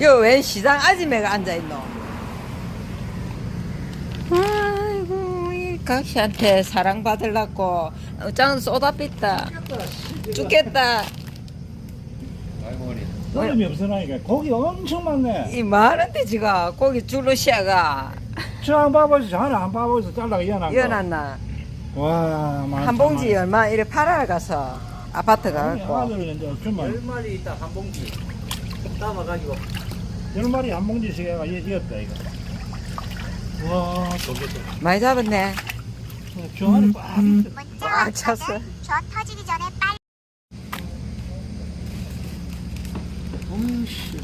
여 웬 시장 아줌매가 앉아있노? 아이고, 이 각시한테 사랑받으려고 어짱 쏟아빛다. 죽겠다. 사람이 없으니까 고기 엄청 많네. 이 많은데 지가 고기 줄로 시아가 저 한 봐보세요. 하나 한 봐보세요. 잘라가 이어난 거. 이어놨나? 와, 많다. 한 봉지 얼마 이래 팔아 가서 아파트 가갖고. 아들은 이제 주말 10마리 있다 한 봉지 담아가지고 10마리 한 봉지씩 해가 이었다 이거. 와, 저게도. 많이 잡았네. 병아리 꽉 있어. 꽉 찼어. 저 터지기 전에 빨리. 어이씨.